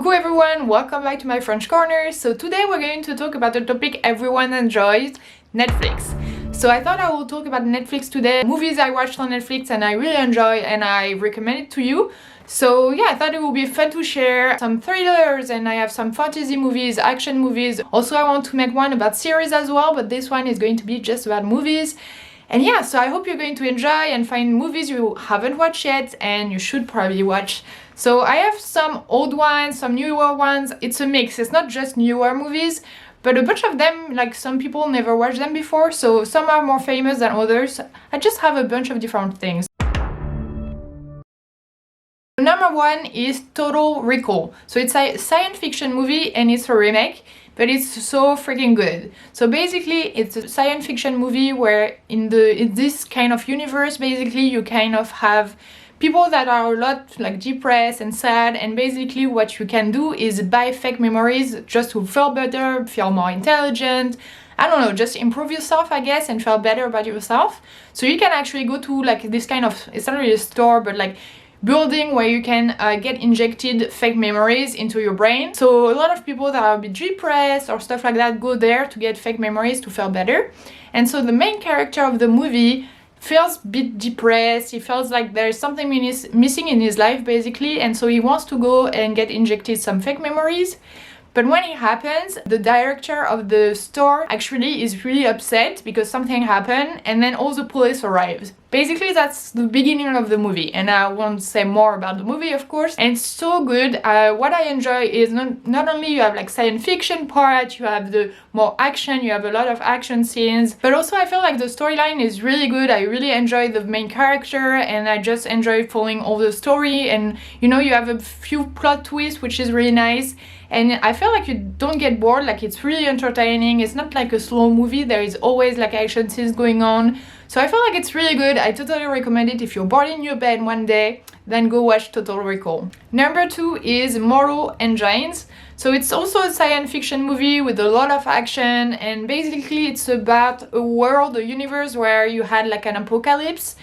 Coucou everyone, welcome back to my French corner. So today we're going to talk about a topic everyone enjoys, Netflix. So I thought I will talk about Netflix today, movies I watched on Netflix and I really enjoy and I recommend it to you. So yeah, I thought it would be fun to share some thrillers, and I have some fantasy movies, action movies. Also I want to make one about series as well, but this one is going to be just about movies. And yeah, so I hope you're going to enjoy and find movies you haven't watched yet and you should probably watch. So I have some old ones, some newer ones. It's a mix. It's not just newer movies, but a bunch of them, like some people never watched them before, so some are more famous than others. I just have a bunch of different things. Number one is Total Recall. So it's a science fiction movie and it's a remake, but it's so freaking good. So basically it's a science fiction movie where in this kind of universe, basically you kind of have people that are a lot like depressed and sad, and basically what you can do is buy fake memories just to feel better, feel more intelligent, I don't know, just improve yourself, I guess, and feel better about yourself. So you can actually go to like this kind of, it's not really a store, but like building where you can get injected fake memories into your brain. So a lot of people that are a bit depressed or stuff like that go there to get fake memories to feel better. And so the main character of the movie feels a bit depressed, he feels like there's something missing in his life basically, and so he wants to go and get injected some fake memories. But when it happens, the director of the store actually is really upset because something happened, and then all the police arrives. Basically that's the beginning of the movie, and I won't say more about the movie of course. And it's so good. What I enjoy is not only you have like science fiction part, you have the more action, you have a lot of action scenes, but also I feel like the storyline is really good. I really enjoy the main character and I just enjoy following all the story, and you know, you have a few plot twists which is really nice. And I feel like you don't get bored, like it's really entertaining. It's not like a slow movie, there is always like action scenes going on. So I feel like it's really good. I totally recommend it. If you're bored in your bed one day, then go watch Total Recall. Number two is Mortal Engines. So it's also a science fiction movie with a lot of action, and basically it's about a world, a universe where you had like an apocalypse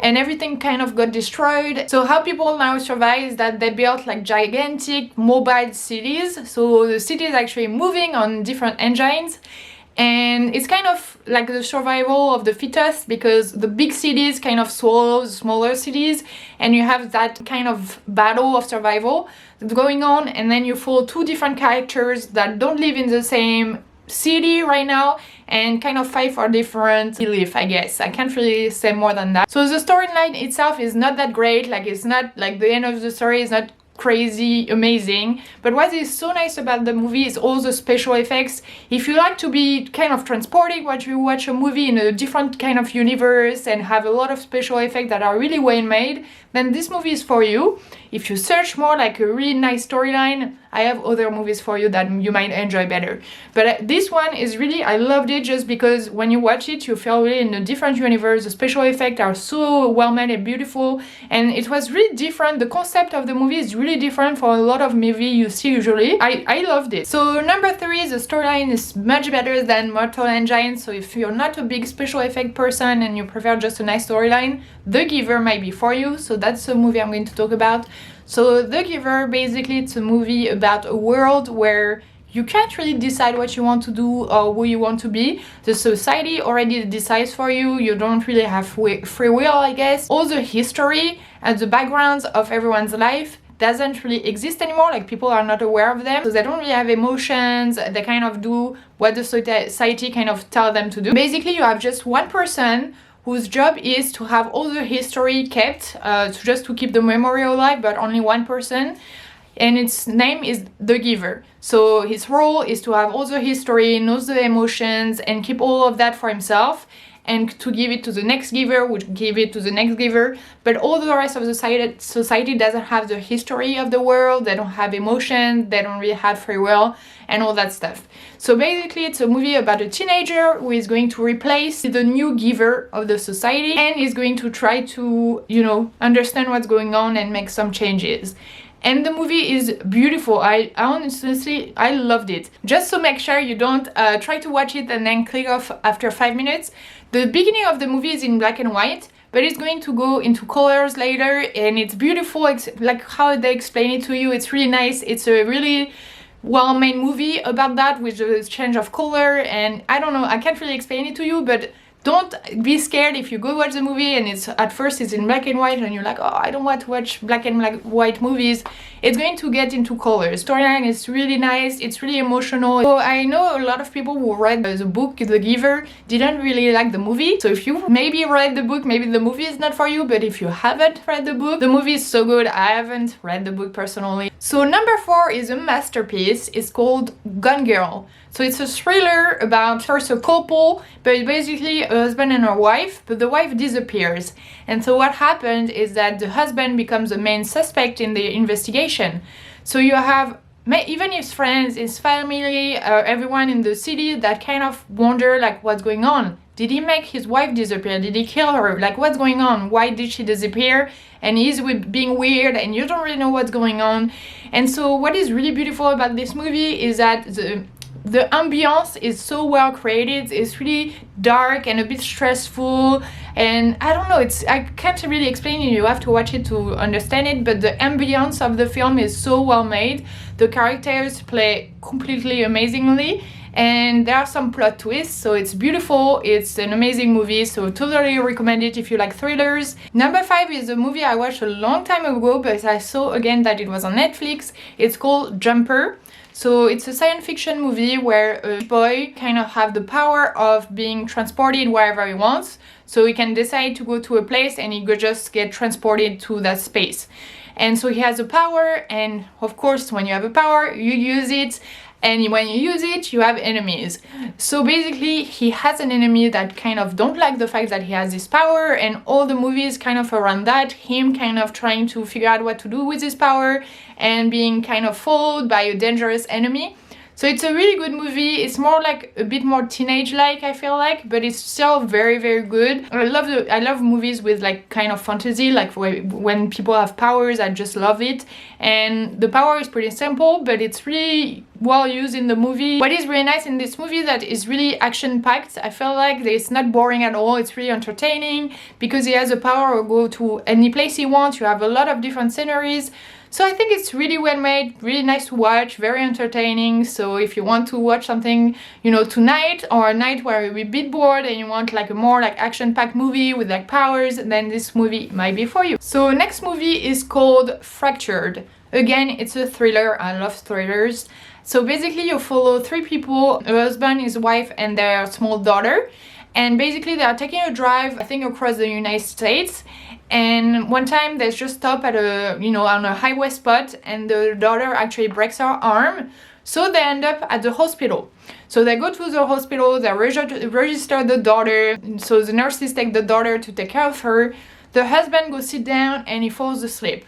and everything kind of got destroyed. So how people now survive is that they built like gigantic mobile cities. So the city is actually moving on different engines, and it's kind of like the survival of the fittest, because the big cities kind of swallow the smaller cities, and you have that kind of battle of survival that's going on. And then you follow two different characters that don't live in the same city right now and kind of fight for different belief, I guess. I can't really say more than that. So the storyline itself is not that great, like it's not like the end of the story is not crazy amazing, but what is so nice about the movie is all the special effects. If you like to be kind of transported when you watch a movie in a different kind of universe and have a lot of special effects that are really well made, then this movie is for you. If you search more like a really nice storyline, I have other movies for you that you might enjoy better. But this one is really, I loved it just because when you watch it, you feel really in a different universe. The special effects are so well made and beautiful, and it was really different. The concept of the movie is really different for a lot of movies you see usually. I loved it. So number three, the storyline is much better than Mortal Engines. So if you're not a big special effect person and you prefer just a nice storyline, The Giver might be for you. So that's a movie I'm going to talk about. So The Giver, basically it's a movie about a world where you can't really decide what you want to do or who you want to be. The society already decides for you. You don't really have free will, I guess. All the history and the backgrounds of everyone's life doesn't really exist anymore. Like people are not aware of them, so they don't really have emotions. They kind of do what the society kind of tell them to do. Basically you have just one person whose job is to have all the history kept, just to keep the memory alive, but only one person, and its name is The Giver. So his role is to have all the history, knows the emotions, and keep all of that for himself, and to give it to the next giver, which give it to the next giver. But all the rest of the society doesn't have the history of the world, they don't have emotions, they don't really have free will, and all that stuff. So basically it's a movie about a teenager who is going to replace the new giver of the society, and is going to try to, you know, understand what's going on and make some changes. And the movie is beautiful. I honestly, I loved it. Just to make sure you don't try to watch it and then click off after 5 minutes. The beginning of the movie is in black and white, but it's going to go into colors later, and it's beautiful. It's like how they explain it to you, it's really nice. It's a really well-made movie about that, with the change of color, and I don't know, I can't really explain it to you, but don't be scared if you go watch the movie and it's at first it's in black and white and you're like, oh, I don't want to watch black and white movies. It's going to get into colors. Storyline is really nice, it's really emotional. So I know a lot of people who read the book The Giver didn't really like the movie. So if you maybe read the book, maybe the movie is not for you, but if you haven't read the book, the movie is so good. I haven't read the book personally. So number 4 is a masterpiece. It's called Gone Girl. So it's a thriller about first a couple, but it's basically a husband and a wife, but the wife disappears. And so what happened is that the husband becomes the main suspect in the investigation. So you have even his friends, his family, everyone in the city that kind of wonder like what's going on. Did he make his wife disappear? Did he kill her? Like what's going on? Why did she disappear? And he's being weird and you don't really know what's going on. And so what is really beautiful about this movie is that the ambiance is so well created. It's really dark and a bit stressful, and I don't know, I can't really explain it, you have to watch it to understand it, but the ambience of the film is so well made. The characters play completely amazingly, and there are some plot twists, so it's beautiful. It's an amazing movie, so totally recommend it if you like thrillers. Number 5 is a movie I watched a long time ago, but I saw again that it was on Netflix. It's called Jumper. So it's a science fiction movie where a boy kind of have the power of being transported wherever he wants. So he can decide to go to a place and he could just get transported to that space. And so he has a power, and of course when you have a power you use it, and when you use it you have enemies. So basically he has an enemy that kind of don't like the fact that he has this power, and all the movie is kind of around that, him kind of trying to figure out what to do with his power and being kind of followed by a dangerous enemy. So it's a really good movie. It's more like a bit more teenage-like, I feel like, but it's still very, very good. I love movies with like kind of fantasy, like when people have powers. I just love it. And the power is pretty simple, but it's really well used in the movie. What is really nice in this movie that is really action-packed. I feel like it's not boring at all. It's really entertaining because he has the power to go to any place he wants. You have a lot of different sceneries. So I think it's really well made, really nice to watch, very entertaining. So if you want to watch something, you know, tonight or a night where you'll be a bit bored and you want like a more like action-packed movie with like powers, then this movie might be for you. So next movie is called Fractured. Again, it's a thriller. I love thrillers. So basically you follow 3 people, a husband, his wife, and their small daughter. And basically they are taking a drive, I think, across the United States. And one time they just stop at on a highway spot, and the daughter actually breaks her arm. So they end up at the hospital. So they go to the hospital, they register the daughter. So the nurses take the daughter to take care of her. The husband goes sit down and he falls asleep.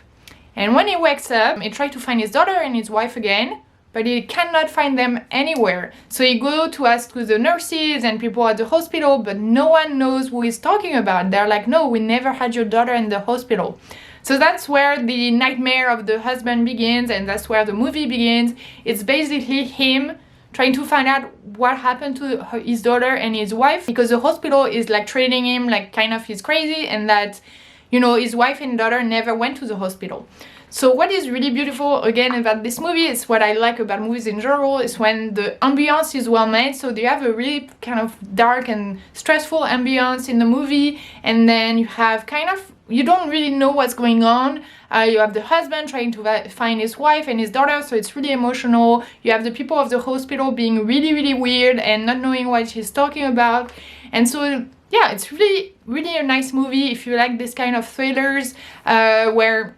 And when he wakes up, he tries to find his daughter and his wife again, but he cannot find them anywhere. So he goes to ask to the nurses and people at the hospital, but no one knows who he's talking about. They're like, no, we never had your daughter in the hospital. So that's where the nightmare of the husband begins, and that's where the movie begins. It's basically him trying to find out what happened to his daughter and his wife, because the hospital is like treating him like kind of he's crazy, and that, you know, his wife and daughter never went to the hospital. So what is really beautiful again about this movie is what I like about movies in general is when the ambiance is well made. So you have a really kind of dark and stressful ambiance in the movie, and then you have kind of, you don't really know what's going on. You have the husband trying to find his wife and his daughter, so it's really emotional. You have the people of the hospital being really, really weird and not knowing what she's talking about. And so yeah, it's really, really a nice movie if you like this kind of thrillers where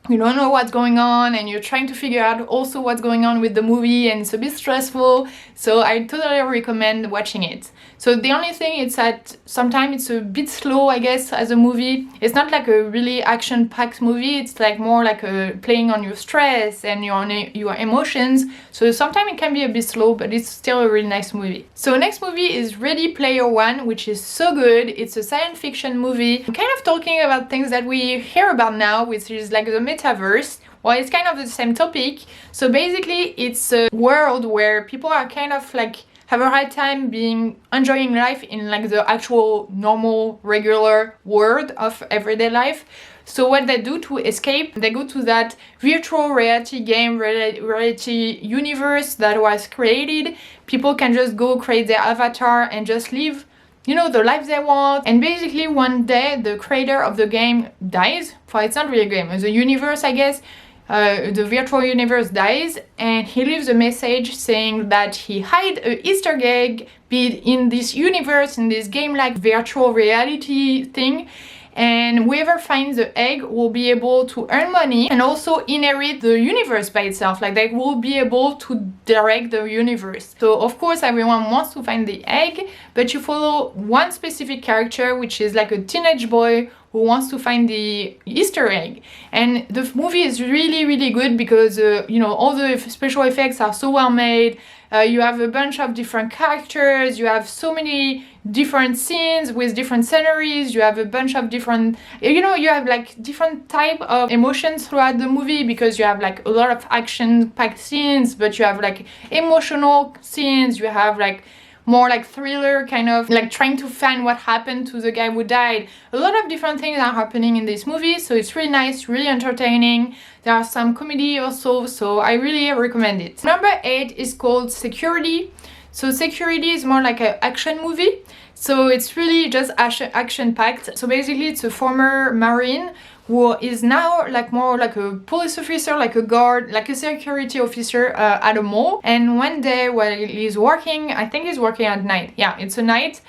you don't know what's going on and you're trying to figure out also what's going on with the movie, and it's a bit stressful. So I totally recommend watching it. So the only thing is that sometimes it's a bit slow, I guess, as a movie. It's not like a really action-packed movie. It's like more like playing on your stress and your emotions. So sometimes it can be a bit slow, but it's still a really nice movie. So next movie is Ready Player One, which is so good. It's a science fiction movie. I'm kind of talking about things that we hear about now, which is like the metaverse. Well, it's kind of the same topic. So basically it's a world where people are kind of like have a hard time being enjoying life in like the actual normal regular world of everyday life. So what they do to escape, they go to that virtual reality game, reality universe that was created. People can just go create their avatar and just live, you know, the life they want. And basically one day the creator of the game dies. Well, it's not really a game, it's a universe, I guess. The virtual universe dies, and he leaves a message saying that he hid a Easter egg in this universe, in this game-like virtual reality thing. And whoever finds the egg will be able to earn money and also inherit the universe by itself. Like they will be able to direct the universe. So of course everyone wants to find the egg, but you follow one specific character, which is like a teenage boy who wants to find the Easter egg. And the movie is really, really good because, you know, all the special effects are so well made. You have a bunch of different characters, you have so many different scenes with different sceneries, you have a bunch of different, you know, you have like different type of emotions throughout the movie because you have like a lot of action-packed scenes, but you have like emotional scenes, you have like more like thriller, kind of like trying to find what happened to the guy who died. A lot of different things are happening in this movie, so it's really nice, really entertaining. There are some comedy also, so I really recommend it. Number 8 is called Security. So Security is more like an action movie. So it's really just action-packed. So basically it's a former Marine who is now like more like a police officer, like a guard, like a security officer at a mall. And one day while he's working, I think he's working at night. Yeah, it's a night.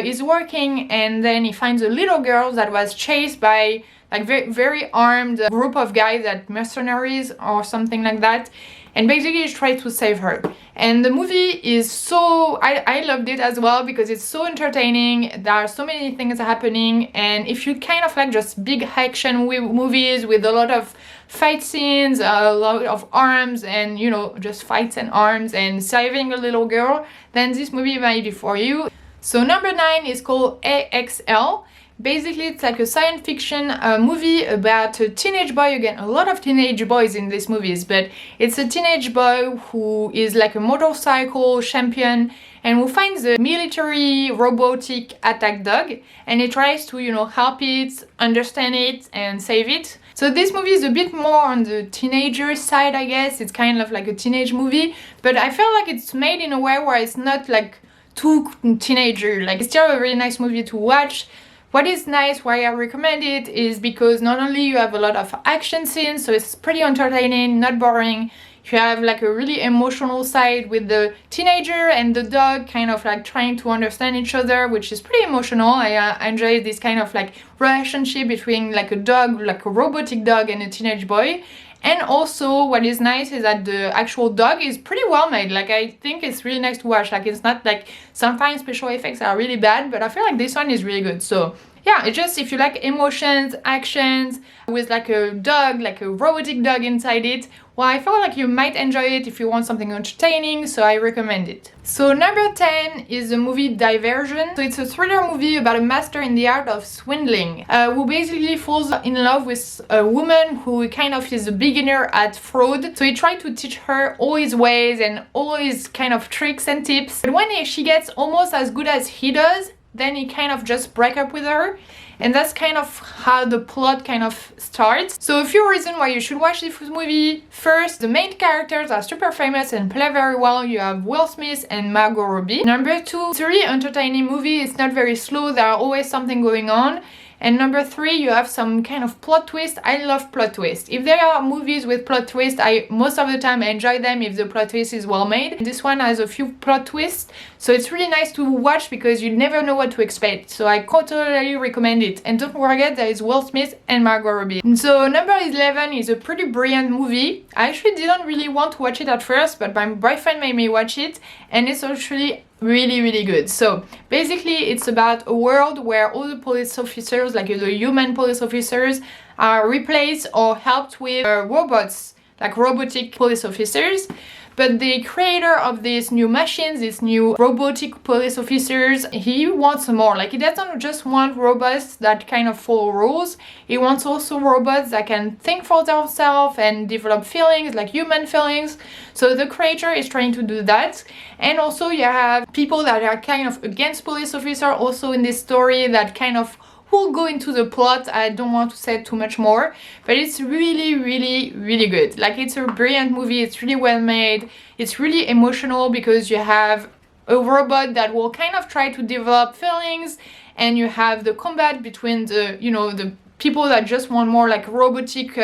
He's working and then he finds a little girl that was chased by like very armed group of guys, that mercenaries or something like that. And basically he tries to save her. And the movie is so, I loved it as well because it's so entertaining. There are so many things happening, and if you kind of like just big action movies with a lot of fight scenes, a lot of arms, and you know, just fights and arms and saving a little girl, then this movie might be for you. So number 9 is called AXL. Basically, it's like a science fiction movie about a teenage boy. Again, a lot of teenage boys in these movies, but it's a teenage boy who is like a motorcycle champion and who finds a military robotic attack dog, and he tries to, you know, help it, understand it, and save it. So this movie is a bit more on the teenager side, I guess. It's kind of like a teenage movie, but I feel like it's made in a way where it's not like too teenager. Like, it's still a really nice movie to watch. What is nice, why I recommend it, is because not only you have a lot of action scenes, so it's pretty entertaining, not boring. You have like a really emotional side with the teenager and the dog kind of like trying to understand each other, which is pretty emotional. I enjoy this kind of like relationship between like a dog, like a robotic dog, and a teenage boy. And also what is nice is that the actual dog is pretty well made. Like, I think it's really nice to watch. Like, it's not like sometimes special effects are really bad, but I feel like this one is really good. So yeah, it's just, if you like emotions, actions with like a dog, like a robotic dog inside it, well, I feel like you might enjoy it if you want something entertaining, so I recommend it. So number 10 is the movie Diversion. So it's a thriller movie about a master in the art of swindling, who basically falls in love with a woman who kind of is a beginner at fraud. So he tried to teach her all his ways and all his kind of tricks and tips. But when she gets almost as good as he does, then he kind of just break up with her. And that's kind of how the plot kind of starts. So a few reasons why you should watch this movie. First, the main characters are super famous and play very well. You have Will Smith and Margot Robbie. Number 2, it's a really entertaining movie. It's not very slow. There are always something going on. And number 3, you have some kind of plot twist. I love plot twist. If there are movies with plot twist, I most of the time enjoy them if the plot twist is well made. This one has a few plot twists, so it's really nice to watch because you never know what to expect. So I totally recommend it. And don't forget, there is Will Smith and Margot Robbie. And so number 11 is a pretty brilliant movie. I actually didn't really want to watch it at first, but my boyfriend made me watch it, and it's actually really good. So basically it's about a world where all the police officers, like the human police officers, are replaced or helped with robots, like robotic police officers. But the creator of these new machines, these new robotic police officers, he wants more. Like, he doesn't just want robots that kind of follow rules. He wants also robots that can think for themselves and develop feelings, like human feelings. So the creator is trying to do that. And also you have people that are kind of against police officer also in this story that kind of will go into the plot. I don't want to say too much more, but it's really, really, really good. Like, it's a brilliant movie. It's really well made. It's really emotional because you have a robot that will kind of try to develop feelings, and you have the combat between the, you know, the people that just want more like robotic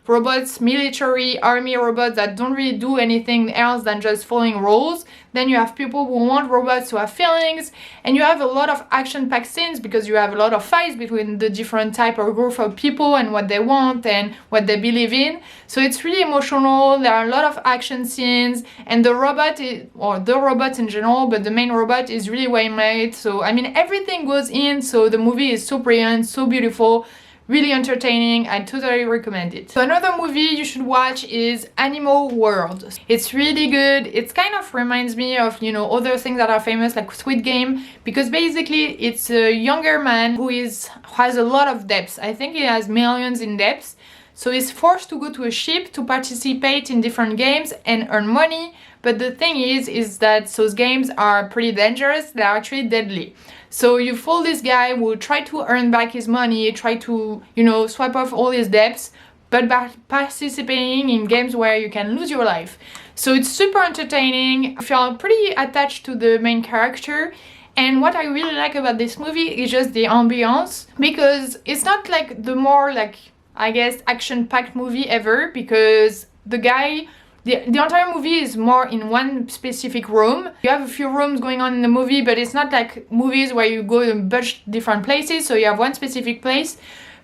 robots, military, army robots that don't really do anything else than just following rules. Then you have people who want robots to have feelings, and you have a lot of action-packed scenes because you have a lot of fights between the different type or group of people and what they want and what they believe in. So it's really emotional. There are a lot of action scenes, and the robot is, or the robots in general, but the main robot is really well made. So I mean, everything goes in, so the movie is so brilliant, so beautiful, really entertaining. I totally recommend it. So another movie you should watch is Animal World. It's really good. It kind of reminds me of, you know, other things that are famous like Squid Game, because basically it's a younger man who has a lot of debts. I think he has millions in debts. So he's forced to go to a ship to participate in different games and earn money. But the thing is that those games are pretty dangerous. They're actually deadly. So you follow this guy who will try to earn back his money, try to, you know, swipe off all his debts, but by participating in games where you can lose your life. So it's super entertaining. I feel pretty attached to the main character. And what I really like about this movie is just the ambiance, because it's not like the more like, I guess, action-packed movie ever, because the guy, the entire movie is more in one specific room. You have a few rooms going on in the movie, but it's not like movies where you go to a bunch of different places, so you have one specific place.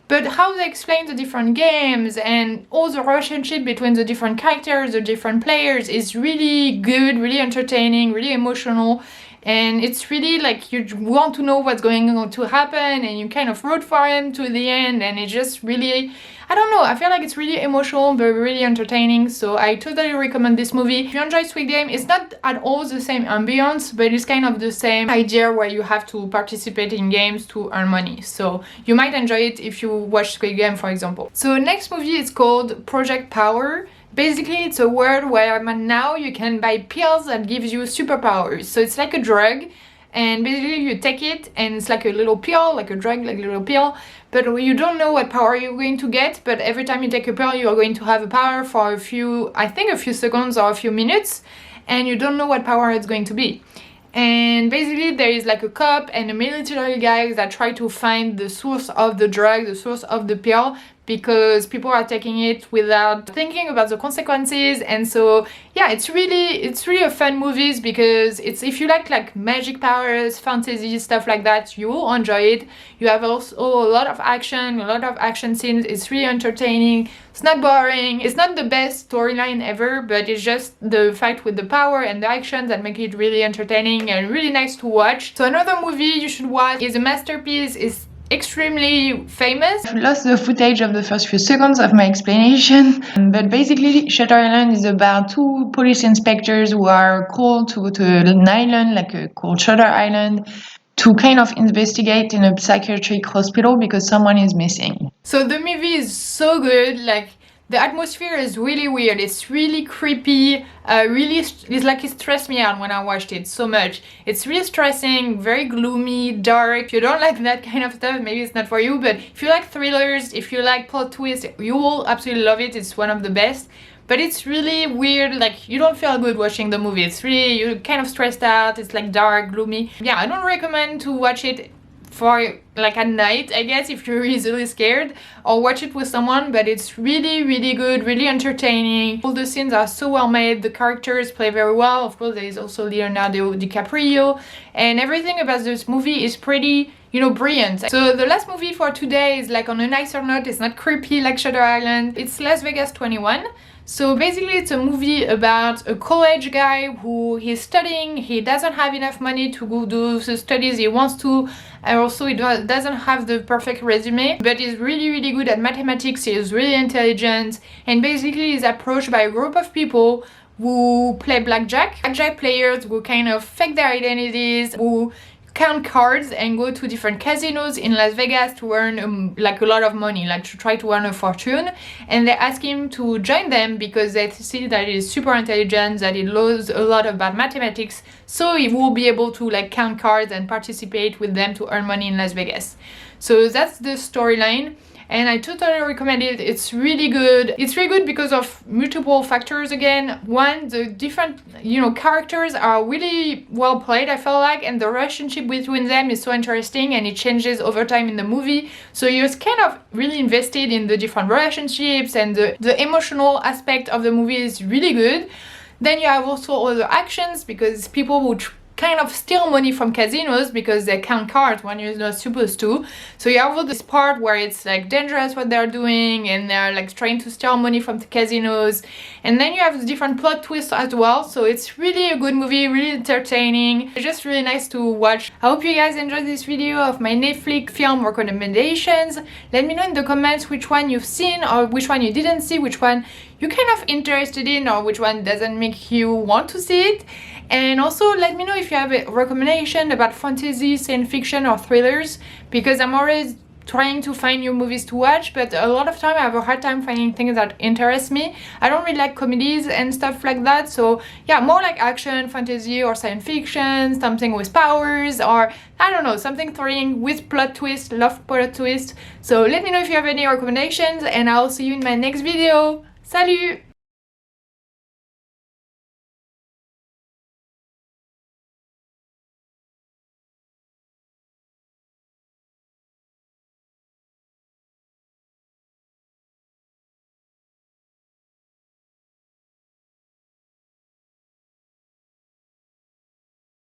But how they explain the different games and all the relationship between the different characters, the different players, is really good, really entertaining, really emotional. And it's really like you want to know what's going to happen, and you kind of root for him to the end, and it just really, I don't know, I feel like it's really emotional but really entertaining. So I totally recommend this movie. If you enjoy Squid Game, it's not at all the same ambience, but it's kind of the same idea where you have to participate in games to earn money. So you might enjoy it if you watch Squid Game, for example. So next movie is called Project Power. Basically, it's a world where now you can buy pills that gives you superpowers. So it's like a drug, and basically you take it and it's like a little pill, like a drug, like a little pill, but you don't know what power you're going to get, but every time you take a pill you are going to have a power for a few, I think a few seconds or a few minutes, and you don't know what power it's going to be. And basically there is like a cop and a military guy that try to find the source of the drug, the source of the pill, because people are taking it without thinking about the consequences. And so yeah, it's really a fun movie, because it's, if you like magic powers, fantasy, stuff like that, you will enjoy it. You have also a lot of action scenes. It's really entertaining. It's not boring. It's not the best storyline ever, but it's just the fact with the power and the action that make it really entertaining and really nice to watch. So another movie you should watch is a masterpiece. It's extremely famous. I've lost the footage of the first few seconds of my explanation, but basically Shutter Island is about two police inspectors who are called to an island, called Shutter Island, to kind of investigate in a psychiatric hospital because someone is missing. So the movie is so good, like the atmosphere is really weird, it's really creepy, it stressed me out when I watched it so much. It's really stressing, very gloomy, dark. If you don't like that kind of stuff, maybe it's not for you, but if you like thrillers, if you like plot twists, you will absolutely love it. It's one of the best. But it's really weird, like you don't feel good watching the movie. It's really, you're kind of stressed out, it's like dark, gloomy. Yeah, I don't recommend to watch it for like at night, I guess, if you're easily scared, or watch it with someone, but it's really, really good, really entertaining. All the scenes are so well made, the characters play very well. Of course, there is also Leonardo DiCaprio, and everything about this movie is pretty, you know, brilliant. So the last movie for today is like on a nicer note. It's not creepy like Shutter Island. It's Las Vegas 21. So basically it's a movie about a college guy who he's studying, he doesn't have enough money to go do the studies he wants to, and also he doesn't have the perfect resume, but he's really, really good at mathematics, he is really intelligent, and basically he's approached by a group of people who play blackjack. Blackjack players who kind of fake their identities, who count cards and go to different casinos in Las Vegas to earn like a lot of money, like to try to earn a fortune. And they ask him to join them because they see that he is super intelligent, that he knows a lot about mathematics, so he will be able to like count cards and participate with them to earn money in Las Vegas. So that's the storyline. And I totally recommend it. It's really good. It's really good because of multiple factors again. One, the different, characters are really well played, I feel like, and the relationship between them is so interesting and it changes over time in the movie. So you're kind of really invested in the different relationships, and the emotional aspect of the movie is really good. Then you have also all the actions, because people would kind of steal money from casinos because they count cards when you're not supposed to. So you have all this part where it's like dangerous what they're doing, and they're like trying to steal money from the casinos. And then you have the different plot twists as well. So it's really a good movie, really entertaining. It's just really nice to watch. I hope you guys enjoyed this video of my Netflix film recommendations. Let me know in the comments which one you've seen, or which one you didn't see, which one you're kind of interested in, or which one doesn't make you want to see it. And also let me know if you have a recommendation about fantasy, science fiction or thrillers, because I'm always trying to find new movies to watch, but a lot of time I have a hard time finding things that interest me. I don't really like comedies and stuff like that, so yeah, more like action, fantasy or science fiction, something with powers, or I don't know, something thrilling with plot twist, love plot twist. So let me know if you have any recommendations, and I'll see you in my next video. Salut!